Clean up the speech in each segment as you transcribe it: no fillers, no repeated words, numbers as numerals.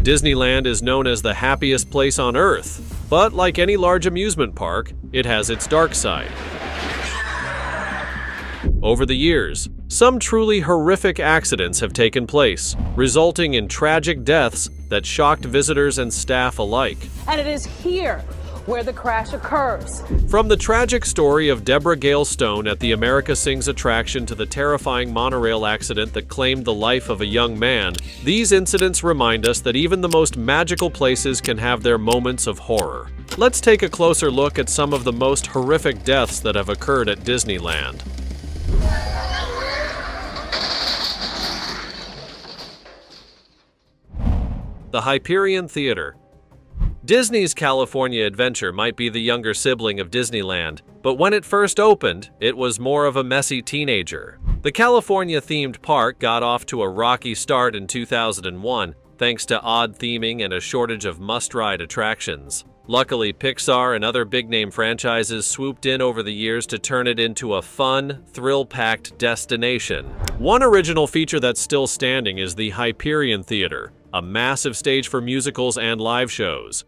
Disneyland is known as the happiest place on Earth, but like any large amusement park, it has its dark side. Over the years, some truly horrific accidents have taken place, resulting in tragic deaths that shocked visitors and staff alike. And it is here where the crash occurs. From the tragic story of Deborah Gale Stone at the America Sings attraction to the terrifying monorail accident that claimed the life of a young man, these incidents remind us that even the most magical places can have their moments of horror. Let's take a closer look at some of the most horrific deaths that have occurred at Disneyland. The Hyperion Theater. Disney's California Adventure might be the younger sibling of Disneyland, but when it first opened, it was more of a messy teenager. The California-themed park got off to a rocky start in 2001, thanks to odd theming and a shortage of must-ride attractions. Luckily, Pixar and other big-name franchises swooped in over the years to turn it into a fun, thrill-packed destination. One original feature that's still standing is the Hyperion Theater, a massive stage for musicals and live shows.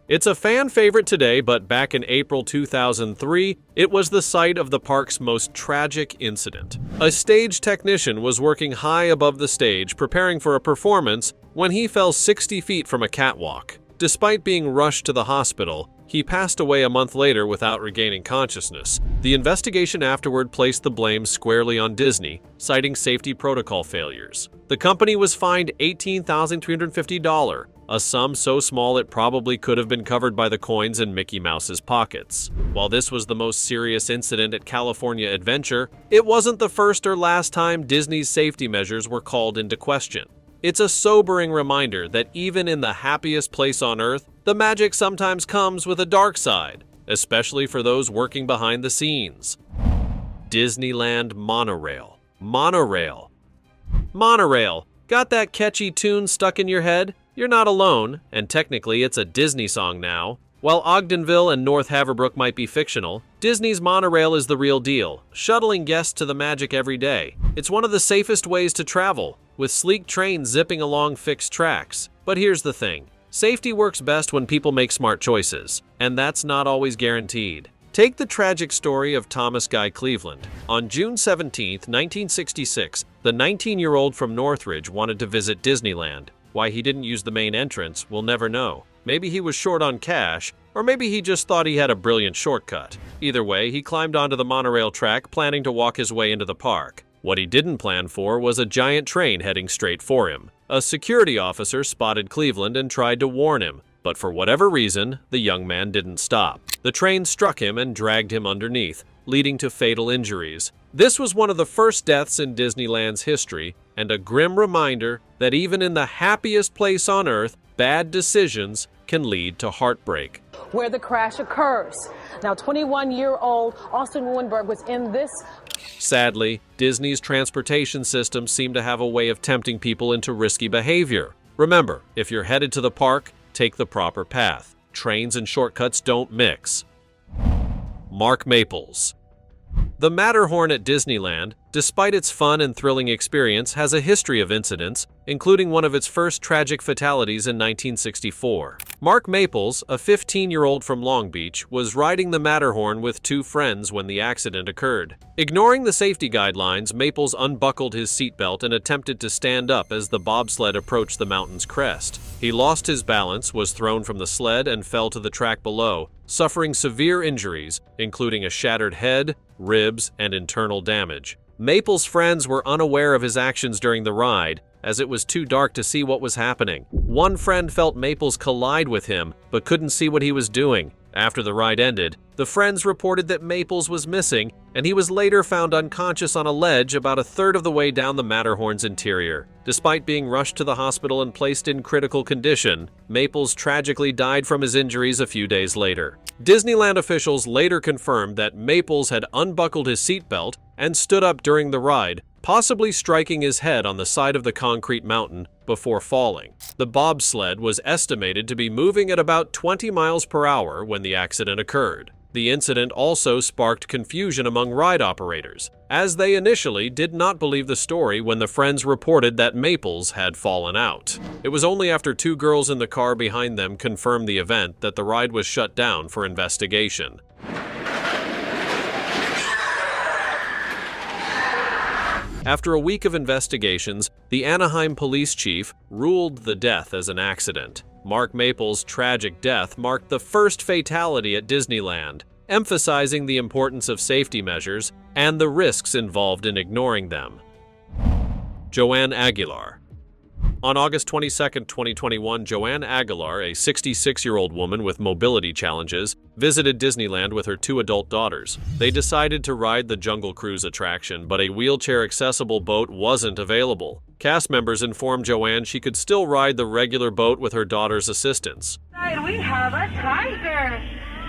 It's a fan favorite today, but back in April 2003, it was the site of the park's most tragic incident. A stage technician was working high above the stage preparing for a performance when he fell 60 feet from a catwalk. Despite being rushed to the hospital, he passed away a month later without regaining consciousness. The investigation afterward placed the blame squarely on Disney, citing safety protocol failures. The company was fined $18,350, a sum so small it probably could have been covered by the coins in Mickey Mouse's pockets. While this was the most serious incident at California Adventure, it wasn't the first or last time Disney's safety measures were called into question. It's a sobering reminder that even in the happiest place on Earth, the magic sometimes comes with a dark side, especially for those working behind the scenes. Disneyland Monorail. Monorail. Monorail. Got that catchy tune stuck in your head? You're not alone, and technically it's a Disney song now. While Ogdenville and North Haverbrook might be fictional, Disney's monorail is the real deal, shuttling guests to the magic every day. It's one of the safest ways to travel, with sleek trains zipping along fixed tracks. But here's the thing. Safety works best when people make smart choices, and that's not always guaranteed. Take the tragic story of Thomas Guy Cleveland. On June 17, 1966, the 19-year-old from Northridge wanted to visit Disneyland. Why he didn't use the main entrance, we'll never know. Maybe he was short on cash, or maybe he just thought he had a brilliant shortcut. Either way, he climbed onto the monorail track, planning to walk his way into the park. What he didn't plan for was a giant train heading straight for him. A security officer spotted Cleveland and tried to warn him, but for whatever reason, the young man didn't stop. The train struck him and dragged him underneath, leading to fatal injuries. This was one of the first deaths in Disneyland's history, and a grim reminder that even in the happiest place on Earth, bad decisions can lead to heartbreak. Where the crash occurs. Now, 21-year-old Austin Winberg was in this. Sadly, Disney's transportation system seemed to have a way of tempting people into risky behavior. Remember, if you're headed to the park, take the proper path. Trains and shortcuts don't mix. Mark Maples. The Matterhorn at Disneyland, despite its fun and thrilling experience, has a history of incidents, including one of its first tragic fatalities in 1964. Mark Maples, a 15-year-old from Long Beach, was riding the Matterhorn with two friends when the accident occurred. Ignoring the safety guidelines, Maples unbuckled his seatbelt and attempted to stand up as the bobsled approached the mountain's crest. He lost his balance, was thrown from the sled, and fell to the track below, suffering severe injuries, including a shattered head, ribs, and internal damage. Maples' friends were unaware of his actions during the ride, as it was too dark to see what was happening. One friend felt Maples collide with him, but couldn't see what he was doing. After the ride ended, the friends reported that Maples was missing, and he was later found unconscious on a ledge about a third of the way down the Matterhorn's interior. Despite being rushed to the hospital and placed in critical condition, Maples tragically died from his injuries a few days later. Disneyland officials later confirmed that Maples had unbuckled his seatbelt and stood up during the ride, possibly striking his head on the side of the concrete mountain before falling. The bobsled was estimated to be moving at about 20 miles per hour when the accident occurred. The incident also sparked confusion among ride operators, as they initially did not believe the story when the friends reported that Maples had fallen out. It was only after two girls in the car behind them confirmed the event that the ride was shut down for investigation. After a week of investigations, the Anaheim police chief ruled the death as an accident. Mark Maples' tragic death marked the first fatality at Disneyland, emphasizing the importance of safety measures and the risks involved in ignoring them. Joanne Aguilar. On August 22, 2021, Joanne Aguilar, a 66-year-old woman with mobility challenges, visited Disneyland with her two adult daughters. They decided to ride the Jungle Cruise attraction, but a wheelchair-accessible boat wasn't available. Cast members informed Joanne she could still ride the regular boat with her daughter's assistance. We have a tiger.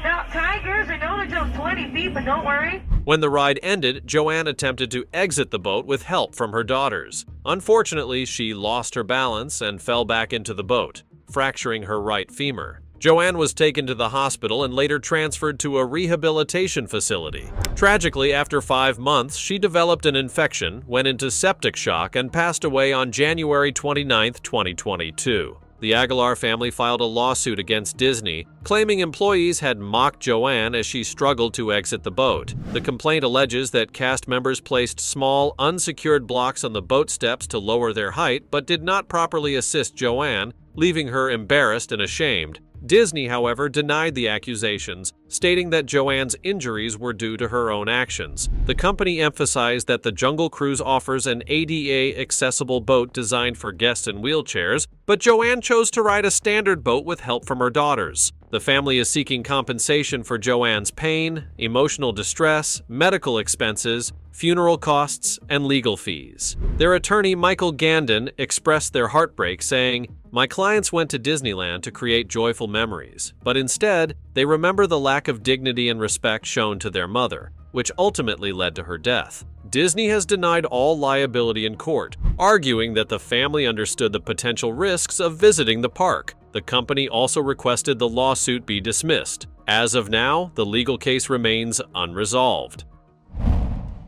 Now, tigers, I know they're just 20 feet, but don't worry. When the ride ended, Joanne attempted to exit the boat with help from her daughters. Unfortunately, she lost her balance and fell back into the boat, fracturing her right femur. Joanne was taken to the hospital and later transferred to a rehabilitation facility. Tragically, after 5 months, she developed an infection, went into septic shock, and passed away on January 29, 2022. The Aguilar family filed a lawsuit against Disney, claiming employees had mocked Joanne as she struggled to exit the boat. The complaint alleges that cast members placed small, unsecured blocks on the boat steps to lower their height, but did not properly assist Joanne, leaving her embarrassed and ashamed. Disney, however, denied the accusations, stating that Joanne's injuries were due to her own actions. The company emphasized that the Jungle Cruise offers an ADA-accessible boat designed for guests in wheelchairs, but Joanne chose to ride a standard boat with help from her daughters. The family is seeking compensation for Joanne's pain, emotional distress, medical expenses, funeral costs, and legal fees. Their attorney, Michael Gandon, expressed their heartbreak, saying, "My clients went to Disneyland to create joyful memories, but instead, they remember the lack of dignity and respect shown to their mother, which ultimately led to her death." Disney has denied all liability in court, arguing that the family understood the potential risks of visiting the park. The company also requested the lawsuit be dismissed. As of now, the legal case remains unresolved.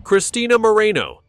Cristina Moreno.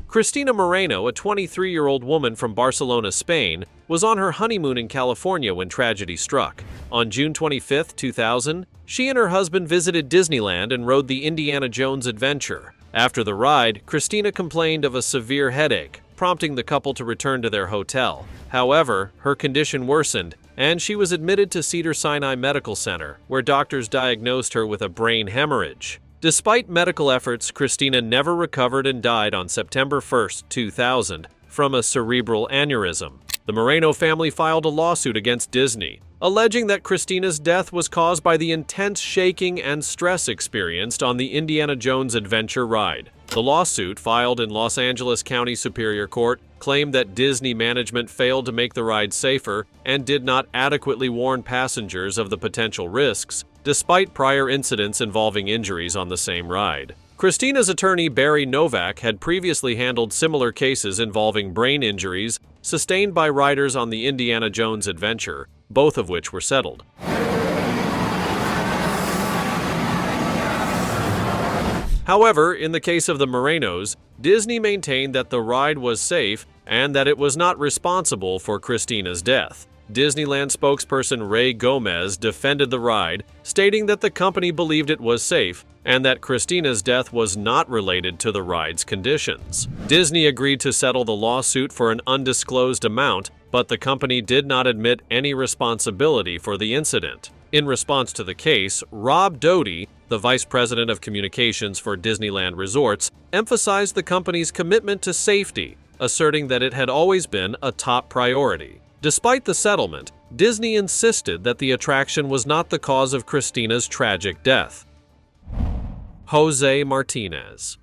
Cristina Moreno, a 23-year-old woman from Barcelona, Spain, was on her honeymoon in California when tragedy struck. On June 25, 2000, she and her husband visited Disneyland and rode the Indiana Jones adventure. After the ride, Cristina complained of a severe headache, prompting the couple to return to their hotel. However, her condition worsened, and she was admitted to Cedars-Sinai Medical Center, where doctors diagnosed her with a brain hemorrhage. Despite medical efforts, Cristina never recovered and died on September 1, 2000, from a cerebral aneurysm. The Moreno family filed a lawsuit against Disney, alleging that Cristina's death was caused by the intense shaking and stress experienced on the Indiana Jones adventure ride. The lawsuit, filed in Los Angeles County Superior Court, claimed that Disney management failed to make the ride safer and did not adequately warn passengers of the potential risks, despite prior incidents involving injuries on the same ride. Cristina's attorney, Barry Novak, had previously handled similar cases involving brain injuries sustained by riders on the Indiana Jones adventure, both of which were settled. However, in the case of the Morenos, Disney maintained that the ride was safe and that it was not responsible for Cristina's death. Disneyland spokesperson Ray Gomez defended the ride, stating that the company believed it was safe and that Cristina's death was not related to the ride's conditions. Disney agreed to settle the lawsuit for an undisclosed amount, but the company did not admit any responsibility for the incident. In response to the case, Rob Doty, the vice president of communications for Disneyland Resorts, emphasized the company's commitment to safety, asserting that it had always been a top priority. Despite the settlement, Disney insisted that the attraction was not the cause of Cristina's tragic death. Jose Martinez.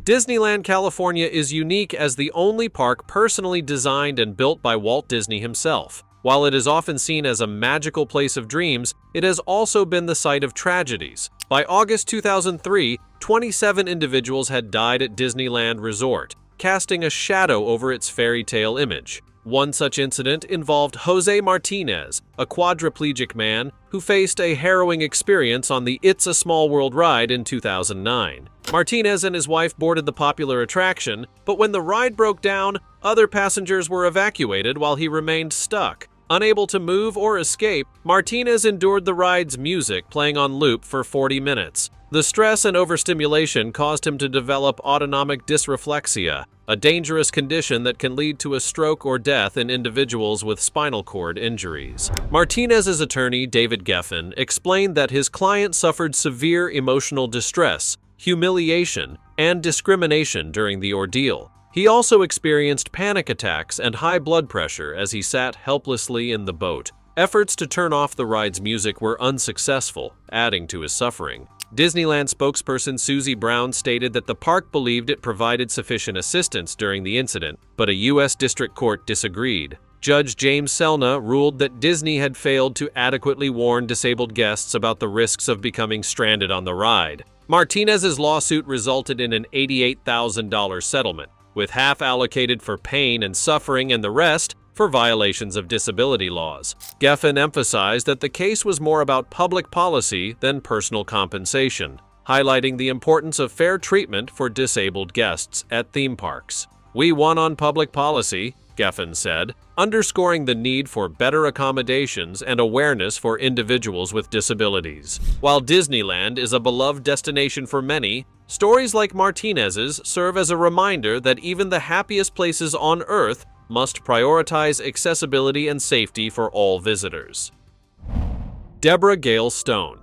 Disneyland California is unique as the only park personally designed and built by Walt Disney himself. While it is often seen as a magical place of dreams, it has also been the site of tragedies. By August 2003, 27 individuals had died at Disneyland Resort, casting a shadow over its fairy tale image. One such incident involved Jose Martinez, a quadriplegic man who faced a harrowing experience on the It's a Small World ride in 2009. Martinez and his wife boarded the popular attraction, but when the ride broke down, other passengers were evacuated while he remained stuck. Unable to move or escape, Martinez endured the ride's music playing on loop for 40 minutes. The stress and overstimulation caused him to develop autonomic dysreflexia, a dangerous condition that can lead to a stroke or death in individuals with spinal cord injuries. Martinez's attorney, David Geffen, explained that his client suffered severe emotional distress, humiliation, and discrimination during the ordeal. He also experienced panic attacks and high blood pressure as he sat helplessly in the boat. Efforts to turn off the ride's music were unsuccessful, adding to his suffering. Disneyland spokesperson Susie Brown stated that the park believed it provided sufficient assistance during the incident, but a U.S. District Court disagreed. Judge James Selna ruled that Disney had failed to adequately warn disabled guests about the risks of becoming stranded on the ride. Martinez's lawsuit resulted in an $88,000 settlement, with half allocated for pain and suffering and the rest for violations of disability laws. Geffen emphasized that the case was more about public policy than personal compensation, highlighting the importance of fair treatment for disabled guests at theme parks. "We won on public policy," Geffen said, underscoring the need for better accommodations and awareness for individuals with disabilities. While Disneyland is a beloved destination for many, stories like Martinez's serve as a reminder that even the happiest places on Earth must prioritize accessibility and safety for all visitors. Deborah Gale Stone.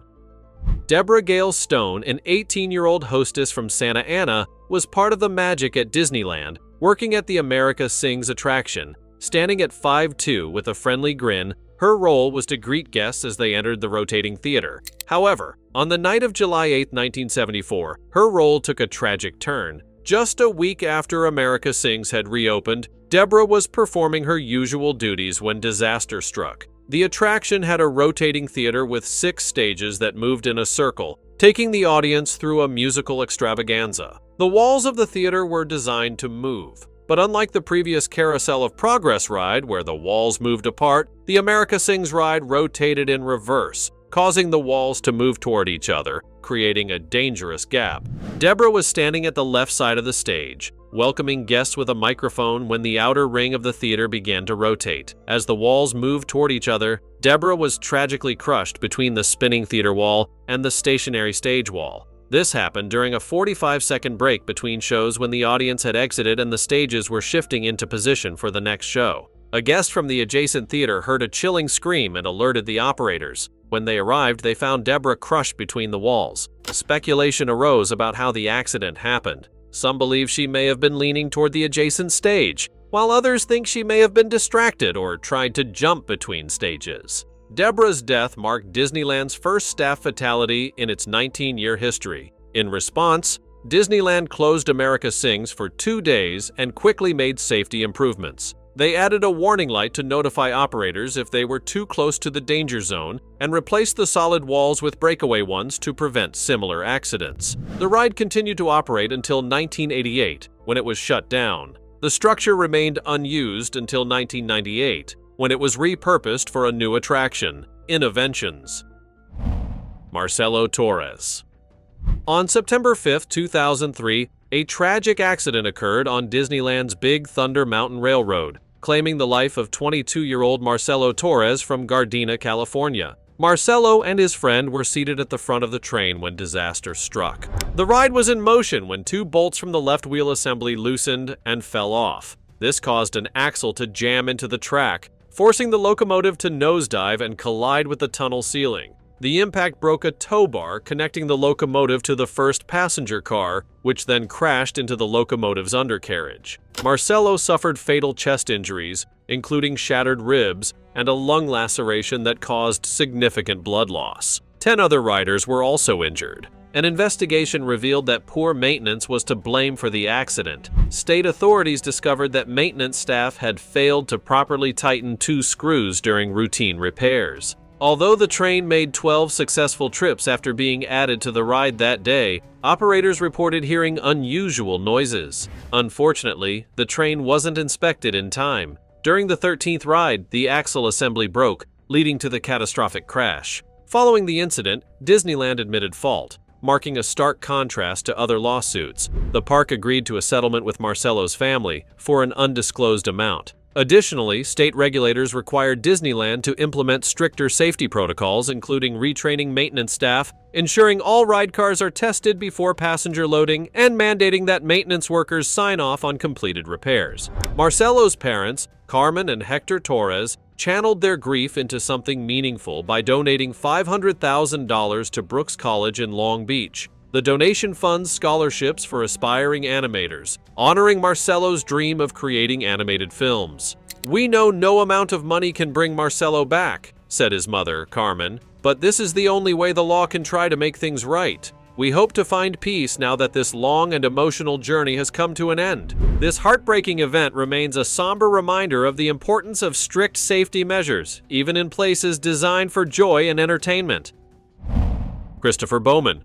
Deborah Gale Stone, an 18-year-old hostess from Santa Ana, was part of the magic at Disneyland, working at the America Sings attraction. Standing at 5'2" with a friendly grin, her role was to greet guests as they entered the rotating theater. However, on the night of July 8, 1974, her role took a tragic turn. Just a week after America Sings had reopened, Deborah was performing her usual duties when disaster struck. The attraction had a rotating theater with 6 stages that moved in a circle, taking the audience through a musical extravaganza. The walls of the theater were designed to move, but unlike the previous Carousel of Progress ride where the walls moved apart, the America Sings ride rotated in reverse, causing the walls to move toward each other, creating a dangerous gap. Deborah was standing at the left side of the stage, welcoming guests with a microphone when the outer ring of the theater began to rotate. As the walls moved toward each other, Deborah was tragically crushed between the spinning theater wall and the stationary stage wall. This happened during a 45-second break between shows when the audience had exited and the stages were shifting into position for the next show. A guest from the adjacent theater heard a chilling scream and alerted the operators. When they arrived, they found Deborah crushed between the walls. Speculation arose about how the accident happened. Some believe she may have been leaning toward the adjacent stage, while others think she may have been distracted or tried to jump between stages. Deborah's death marked Disneyland's first staff fatality in its 19-year history. In response, Disneyland closed America Sings for 2 days and quickly made safety improvements. They added a warning light to notify operators if they were too close to the danger zone and replaced the solid walls with breakaway ones to prevent similar accidents. The ride continued to operate until 1988, when it was shut down. The structure remained unused until 1998, when it was repurposed for a new attraction, Innoventions. Marcelo Torres. On September 5, 2003, a tragic accident occurred on Disneyland's Big Thunder Mountain Railroad, claiming the life of 22-year-old Marcelo Torres from Gardena, California. Marcelo and his friend were seated at the front of the train when disaster struck. The ride was in motion when 2 bolts from the left wheel assembly loosened and fell off. This caused an axle to jam into the track, forcing the locomotive to nosedive and collide with the tunnel ceiling. The impact broke a tow bar connecting the locomotive to the first passenger car, which then crashed into the locomotive's undercarriage. Marcelo suffered fatal chest injuries, including shattered ribs and a lung laceration that caused significant blood loss. 10 other riders were also injured. An investigation revealed that poor maintenance was to blame for the accident. State authorities discovered that maintenance staff had failed to properly tighten 2 screws during routine repairs. Although the train made 12 successful trips after being added to the ride that day, operators reported hearing unusual noises. Unfortunately, the train wasn't inspected in time. During the 13th ride, the axle assembly broke, leading to the catastrophic crash. Following the incident, Disneyland admitted fault, marking a stark contrast to other lawsuits. The park agreed to a settlement with Marcello's family for an undisclosed amount. Additionally, state regulators required Disneyland to implement stricter safety protocols, including retraining maintenance staff, ensuring all ride cars are tested before passenger loading, and mandating that maintenance workers sign off on completed repairs. Marcello's parents, Carmen and Hector Torres, channeled their grief into something meaningful by donating $500,000 to Brooks College in Long Beach. The donation funds scholarships for aspiring animators, honoring Marcello's dream of creating animated films. "We know no amount of money can bring Marcello back," said his mother, Carmen, "but this is the only way the law can try to make things right. We hope to find peace now that this long and emotional journey has come to an end." This heartbreaking event remains a somber reminder of the importance of strict safety measures, even in places designed for joy and entertainment. Christopher Bowman.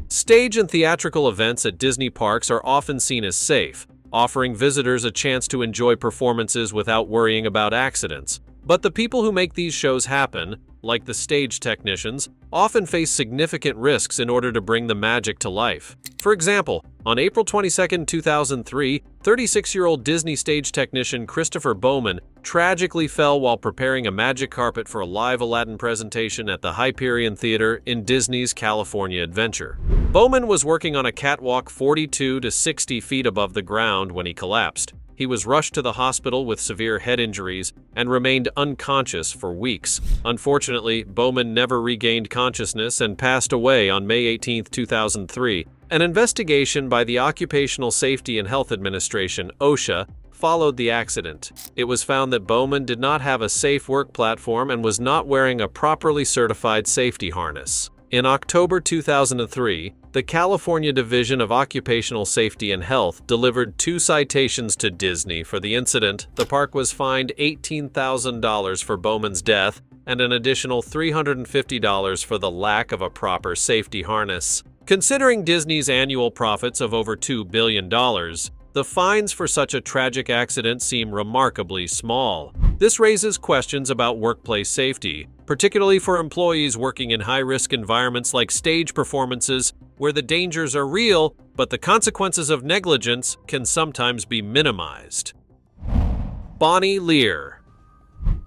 Stage and theatrical events at Disney parks are often seen as safe, offering visitors a chance to enjoy performances without worrying about accidents. But the people who make these shows happen, like the stage technicians, often face significant risks in order to bring the magic to life. For example, on April 22, 2003, 36-year-old Disney stage technician Christopher Bowman tragically fell while preparing a magic carpet for a live Aladdin presentation at the Hyperion Theater in Disney's California Adventure. Bowman was working on a catwalk 42 to 60 feet above the ground when he collapsed. He was rushed to the hospital with severe head injuries and remained unconscious for weeks. Unfortunately, Bowman never regained consciousness and passed away on May 18, 2003. An investigation by the Occupational Safety and Health Administration, OSHA, followed the accident. It was found that Bowman did not have a safe work platform and was not wearing a properly certified safety harness. In October 2003, the California Division of Occupational Safety and Health delivered 2 citations to Disney for the incident. The park was fined $18,000 for Bowman's death and an additional $350 for the lack of a proper safety harness. Considering Disney's annual profits of over $2 billion, the fines for such a tragic accident seem remarkably small. This raises questions about workplace safety, particularly for employees working in high-risk environments like stage performances, where the dangers are real, but the consequences of negligence can sometimes be minimized. Bonnie Lear.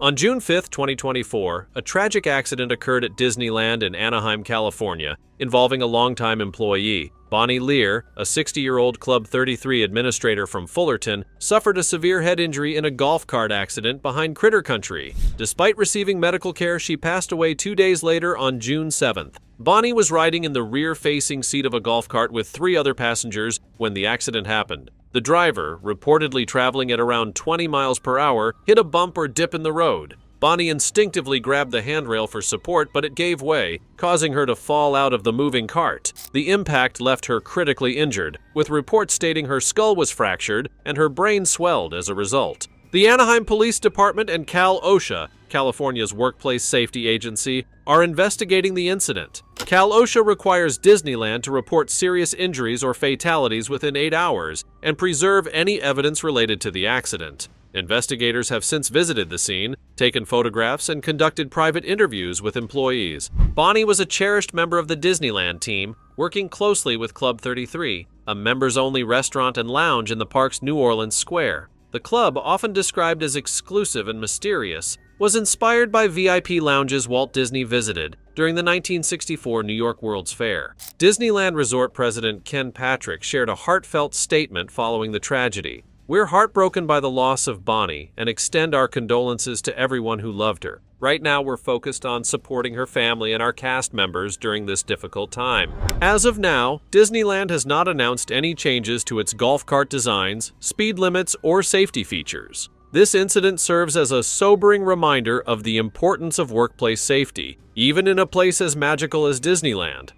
On June 5, 2024, a tragic accident occurred at Disneyland in Anaheim, California, involving a longtime employee. Bonnie Lear, a 60-year-old Club 33 administrator from Fullerton, suffered a severe head injury in a golf cart accident behind Critter Country. Despite receiving medical care, she passed away 2 days later on June 7th. Bonnie was riding in the rear-facing seat of a golf cart with 3 other passengers when the accident happened. The driver, reportedly traveling at around 20 miles per hour, hit a bump or dip in the road. Bonnie instinctively grabbed the handrail for support, but it gave way, causing her to fall out of the moving cart. The impact left her critically injured, with reports stating her skull was fractured and her brain swelled as a result. The Anaheim Police Department and Cal OSHA, California's workplace safety agency, are investigating the incident. Cal OSHA requires Disneyland to report serious injuries or fatalities within 8 hours and preserve any evidence related to the accident. Investigators have since visited the scene, taken photographs, and conducted private interviews with employees. Bonnie was a cherished member of the Disneyland team, working closely with Club 33, a members-only restaurant and lounge in the park's New Orleans Square. The club, often described as exclusive and mysterious, was inspired by VIP lounges Walt Disney visited during the 1964 New York World's Fair. Disneyland Resort President Ken Patrick shared a heartfelt statement following the tragedy. "We're heartbroken by the loss of Bonnie and extend our condolences to everyone who loved her. Right now, we're focused on supporting her family and our cast members during this difficult time." As of now, Disneyland has not announced any changes to its golf cart designs, speed limits, or safety features. This incident serves as a sobering reminder of the importance of workplace safety, even in a place as magical as Disneyland.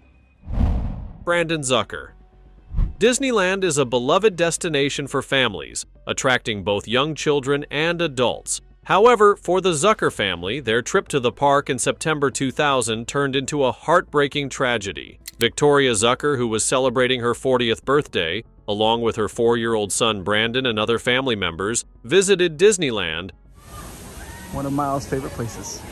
Brandon Zucker. Disneyland is a beloved destination for families, attracting both young children and adults. However, for the Zucker family, their trip to the park in September 2000 turned into a heartbreaking tragedy. Victoria Zucker, who was celebrating her 40th birthday, along with her 4-year-old son Brandon and other family members, visited Disneyland. One of Miles' favorite places.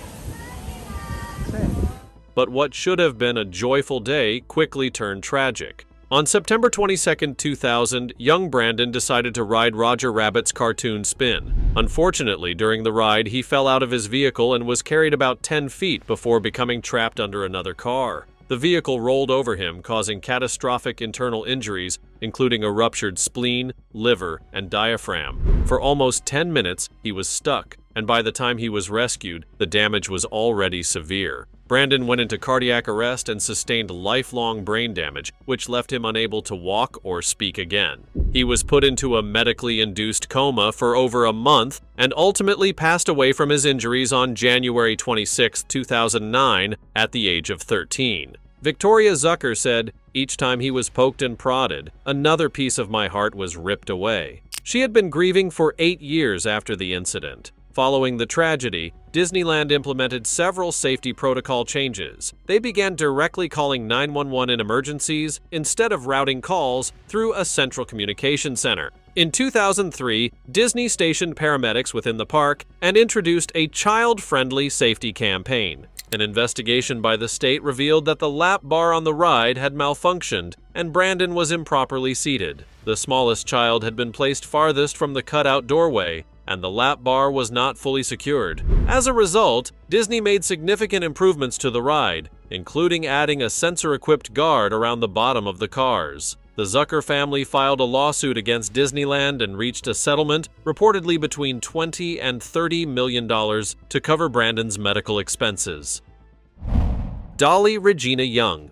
But what should have been a joyful day quickly turned tragic. On September 22, 2000, young Brandon decided to ride Roger Rabbit's cartoon spin. Unfortunately, during the ride, he fell out of his vehicle and was carried about 10 feet before becoming trapped under another car. The vehicle rolled over him, causing catastrophic internal injuries, including a ruptured spleen, liver, and diaphragm. For almost 10 minutes, he was stuck, and by the time he was rescued, the damage was already severe. Brandon went into cardiac arrest and sustained lifelong brain damage, which left him unable to walk or speak again. He was put into a medically induced coma for over a month and ultimately passed away from his injuries on January 26, 2009, at the age of 13. Victoria Zucker said, "Each time he was poked and prodded, another piece of my heart was ripped away." She had been grieving for 8 years after the incident. Following the tragedy, Disneyland implemented several safety protocol changes. They began directly calling 911 in emergencies instead of routing calls through a central communication center. In 2003, Disney stationed paramedics within the park and introduced a child-friendly safety campaign. An investigation by the state revealed that the lap bar on the ride had malfunctioned and Brandon was improperly seated. The smallest child had been placed farthest from the cutout doorway, and the lap bar was not fully secured. As a result, Disney made significant improvements to the ride, including adding a sensor-equipped guard around the bottom of the cars. The Zucker family filed a lawsuit against Disneyland and reached a settlement, reportedly between $20 and $30 million, to cover Brandon's medical expenses. Dolly Regina Young.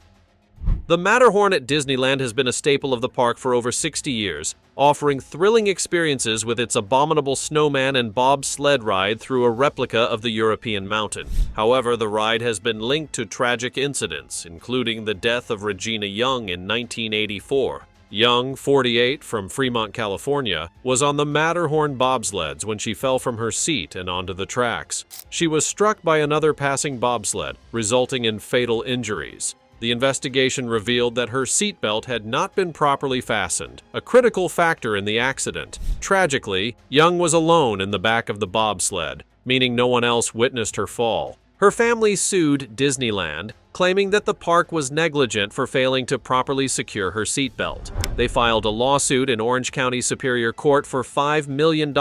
The Matterhorn at Disneyland has been a staple of the park for over 60 years, offering thrilling experiences with its abominable snowman and bobsled ride through a replica of the European mountain. However, the ride has been linked to tragic incidents, including the death of Regina Young in 1984. Young, 48, from Fremont, California, was on the Matterhorn bobsleds when she fell from her seat and onto the tracks. She was struck by another passing bobsled, resulting in fatal injuries. The investigation revealed that her seatbelt had not been properly fastened, a critical factor in the accident. Tragically, Young was alone in the back of the bobsled, meaning no one else witnessed her fall. Her family sued Disneyland, claiming that the park was negligent for failing to properly secure her seatbelt. They filed a lawsuit in Orange County Superior Court for $5 million,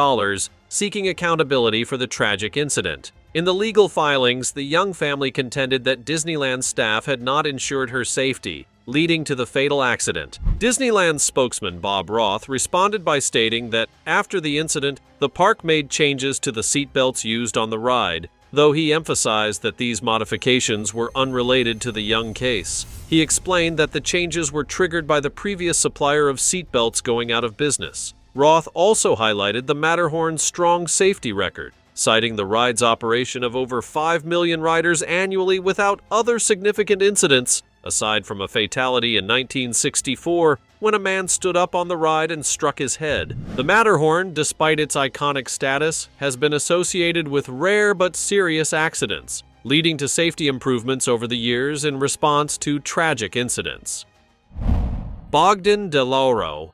seeking accountability for the tragic incident. In the legal filings, the Young family contended that Disneyland staff had not ensured her safety, leading to the fatal accident. Disneyland spokesman Bob Roth responded by stating that after the incident, the park made changes to the seatbelts used on the ride, though he emphasized that these modifications were unrelated to the Young case. He explained that the changes were triggered by the previous supplier of seatbelts going out of business. Roth also highlighted the Matterhorn's strong safety record, citing the ride's operation of over 5 million riders annually without other significant incidents, aside from a fatality in 1964 when a man stood up on the ride and struck his head. The Matterhorn, despite its iconic status, has been associated with rare but serious accidents, leading to safety improvements over the years in response to tragic incidents. Bogdan DeLauro.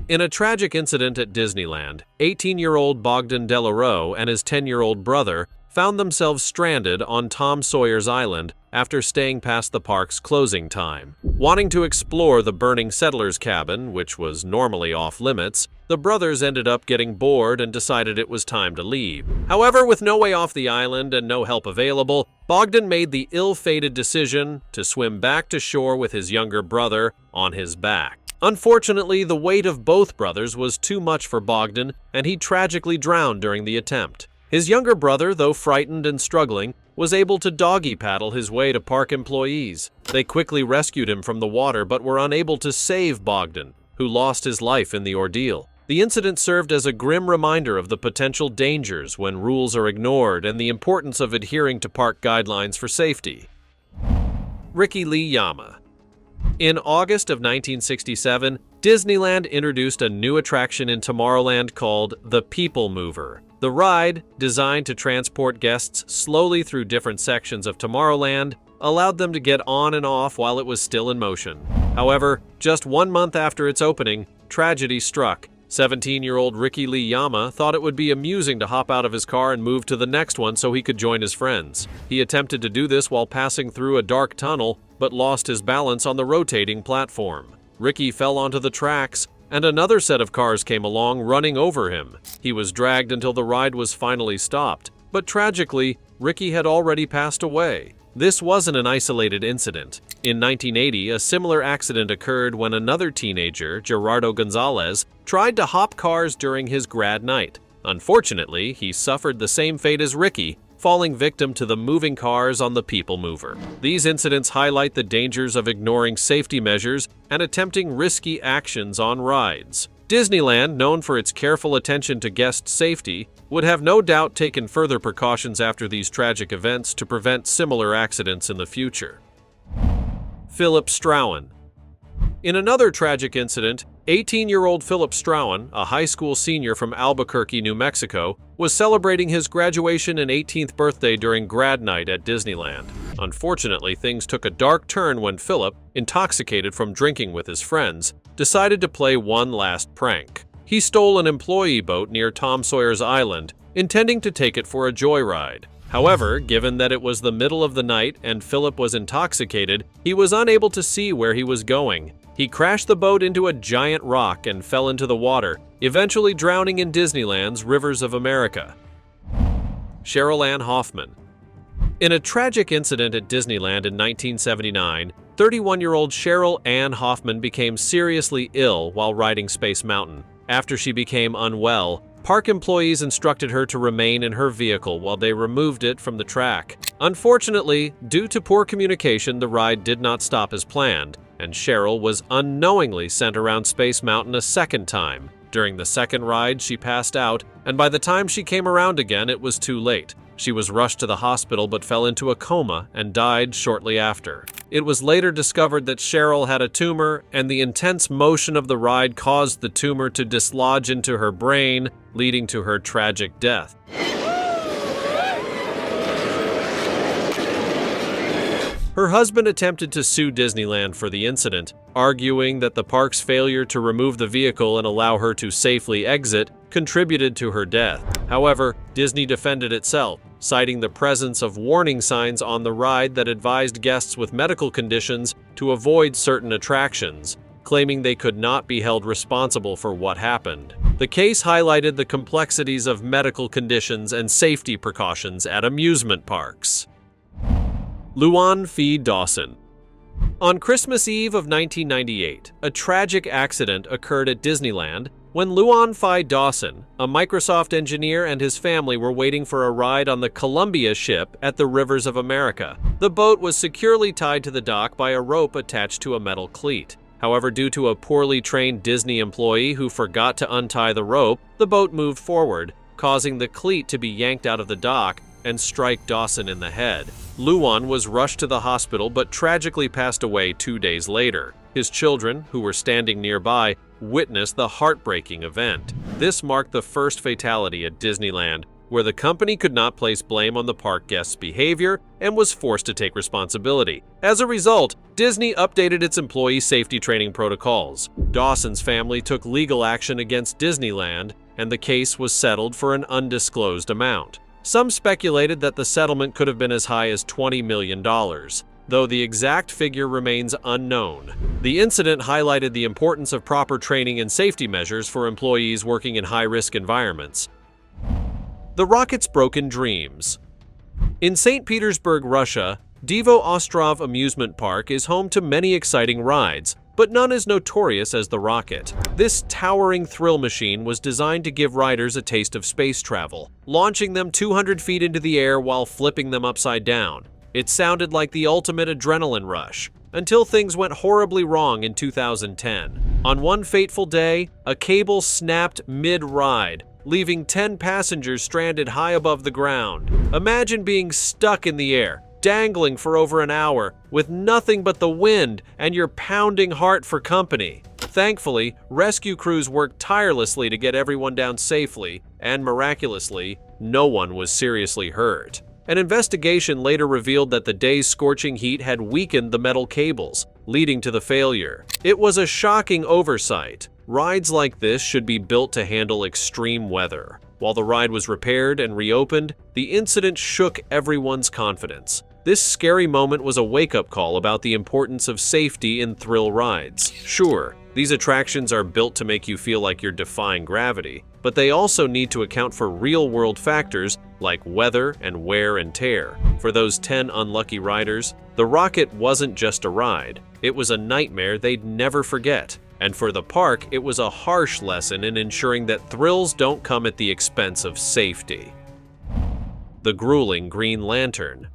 In a tragic incident at Disneyland, 18-year-old Bogdan DeLauro and his 10-year-old brother found themselves stranded on Tom Sawyer's Island after staying past the park's closing time. Wanting to explore the burning settler's cabin, which was normally off-limits, the brothers ended up getting bored and decided it was time to leave. However, with no way off the island and no help available, Bogdan made the ill-fated decision to swim back to shore with his younger brother on his back. Unfortunately, the weight of both brothers was too much for Bogdan, and he tragically drowned during the attempt. His younger brother, though frightened and struggling, was able to doggy paddle his way to park employees. They quickly rescued him from the water but were unable to save Bogdan, who lost his life in the ordeal. The incident served as a grim reminder of the potential dangers when rules are ignored and the importance of adhering to park guidelines for safety. Ricky Lee Yama. In August of 1967, Disneyland introduced a new attraction in Tomorrowland called the People Mover. The ride, designed to transport guests slowly through different sections of Tomorrowland, allowed them to get on and off while it was still in motion. However, just 1 month after its opening, tragedy struck. 17-year-old Ricky Lee Yama thought it would be amusing to hop out of his car and move to the next one so he could join his friends. He attempted to do this while passing through a dark tunnel, but lost his balance on the rotating platform. Ricky fell onto the tracks, and another set of cars came along, running over him. He was dragged until the ride was finally stopped, but tragically, Ricky had already passed away. This wasn't an isolated incident. In 1980, a similar accident occurred when another teenager, Gerardo Gonzalez, tried to hop cars during his grad night. Unfortunately, he suffered the same fate as Ricky, falling victim to the moving cars on the People Mover. These incidents highlight the dangers of ignoring safety measures and attempting risky actions on rides. Disneyland, known for its careful attention to guest safety, would have no doubt taken further precautions after these tragic events to prevent similar accidents in the future. Philip Strauen. In another tragic incident, 18-year-old Philip Strauen, a high school senior from Albuquerque, New Mexico, was celebrating his graduation and 18th birthday during grad night at Disneyland. Unfortunately, things took a dark turn when Philip, intoxicated from drinking with his friends, decided to play one last prank. He stole an employee boat near Tom Sawyer's Island, intending to take it for a joyride. However, given that it was the middle of the night and Philip was intoxicated, he was unable to see where he was going. He crashed the boat into a giant rock and fell into the water, eventually drowning in Disneyland's Rivers of America. Cheryl Ann Hoffman. In a tragic incident at Disneyland in 1979, 31-year-old Cheryl Ann Hoffman became seriously ill while riding Space Mountain. After she became unwell, park employees instructed her to remain in her vehicle while they removed it from the track. Unfortunately, due to poor communication, the ride did not stop as planned, and Cheryl was unknowingly sent around Space Mountain a second time. During the second ride, she passed out, and by the time she came around again, it was too late. She was rushed to the hospital but fell into a coma and died shortly after. It was later discovered that Cheryl had a tumor, and the intense motion of the ride caused the tumor to dislodge into her brain, leading to her tragic death. Her husband attempted to sue Disneyland for the incident, arguing that the park's failure to remove the vehicle and allow her to safely exit contributed to her death. However, Disney defended itself, citing the presence of warning signs on the ride that advised guests with medical conditions to avoid certain attractions, claiming they could not be held responsible for what happened. The case highlighted the complexities of medical conditions and safety precautions at amusement parks. Luan Fee Dawson. On Christmas Eve of 1998, a tragic accident occurred at Disneyland when Luan Fee Dawson, a Microsoft engineer, and his family were waiting for a ride on the Columbia ship at the Rivers of America. The boat was securely tied to the dock by a rope attached to a metal cleat. However, due to a poorly trained Disney employee who forgot to untie the rope, the boat moved forward, causing the cleat to be yanked out of the dock and strike Dawson in the head. Luan was rushed to the hospital but tragically passed away 2 days later. His children, who were standing nearby, witnessed the heartbreaking event. This marked the first fatality at Disneyland, where the company could not place blame on the park guests' behavior and was forced to take responsibility. As a result, Disney updated its employee safety training protocols. Dawson's family took legal action against Disneyland, and the case was settled for an undisclosed amount. Some speculated that the settlement could have been as high as $20 million, though the exact figure remains unknown. The incident highlighted the importance of proper training and safety measures for employees working in high-risk environments. The rocket's broken dreams. In St. Petersburg, Russia, Divo Ostrov Amusement Park is home to many exciting rides, but none as notorious as the rocket. This towering thrill machine was designed to give riders a taste of space travel, launching them 200 feet into the air while flipping them upside down. It sounded like the ultimate adrenaline rush, until things went horribly wrong in 2010. On one fateful day, a cable snapped mid-ride, leaving 10 passengers stranded high above the ground. Imagine being stuck in the air, dangling for over an hour, with nothing but the wind and your pounding heart for company. Thankfully, rescue crews worked tirelessly to get everyone down safely, and miraculously, no one was seriously hurt. An investigation later revealed that the day's scorching heat had weakened the metal cables, leading to the failure. It was a shocking oversight. Rides like this should be built to handle extreme weather. While the ride was repaired and reopened, the incident shook everyone's confidence. This scary moment was a wake-up call about the importance of safety in thrill rides. Sure, these attractions are built to make you feel like you're defying gravity, but they also need to account for real-world factors like weather and wear and tear. For those 10 unlucky riders, the rocket wasn't just a ride. It was a nightmare they'd never forget. And for the park, it was a harsh lesson in ensuring that thrills don't come at the expense of safety. The grueling Green Lantern.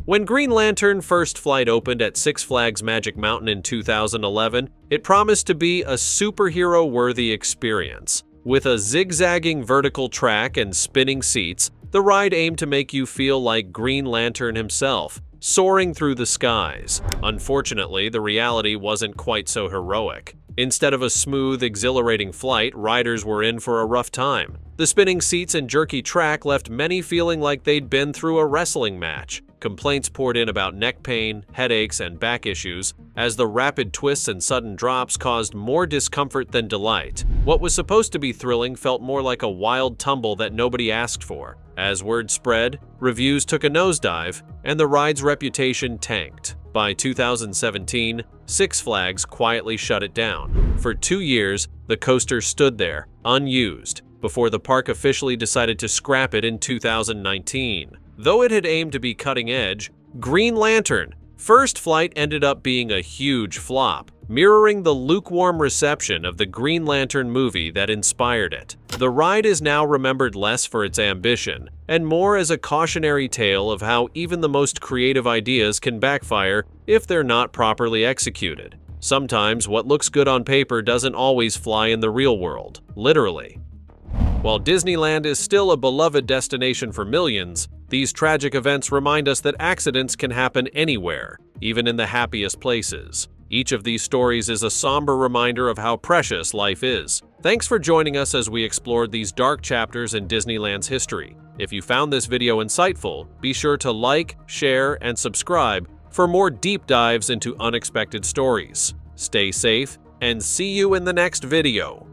When Green Lantern First Flight opened at Six Flags Magic Mountain in 2011, it promised to be a superhero-worthy experience. With a zigzagging vertical track and spinning seats, the ride aimed to make you feel like Green Lantern himself, soaring through the skies. Unfortunately, the reality wasn't quite so heroic. Instead of a smooth, exhilarating flight, riders were in for a rough time. The spinning seats and jerky track left many feeling like they'd been through a wrestling match. Complaints poured in about neck pain, headaches, and back issues, as the rapid twists and sudden drops caused more discomfort than delight. What was supposed to be thrilling felt more like a wild tumble that nobody asked for. As word spread, reviews took a nosedive, and the ride's reputation tanked. By 2017, Six Flags quietly shut it down. For 2 years, the coaster stood there, unused, before the park officially decided to scrap it in 2019. Though it had aimed to be cutting edge, Green Lantern First Flight ended up being a huge flop, mirroring the lukewarm reception of the Green Lantern movie that inspired it. The ride is now remembered less for its ambition, and more as a cautionary tale of how even the most creative ideas can backfire if they're not properly executed. Sometimes what looks good on paper doesn't always fly in the real world, literally. While Disneyland is still a beloved destination for millions, these tragic events remind us that accidents can happen anywhere, even in the happiest places. Each of these stories is a somber reminder of how precious life is. Thanks for joining us as we explored these dark chapters in Disneyland's history. If you found this video insightful, be sure to like, share, and subscribe for more deep dives into unexpected stories. Stay safe, and see you in the next video.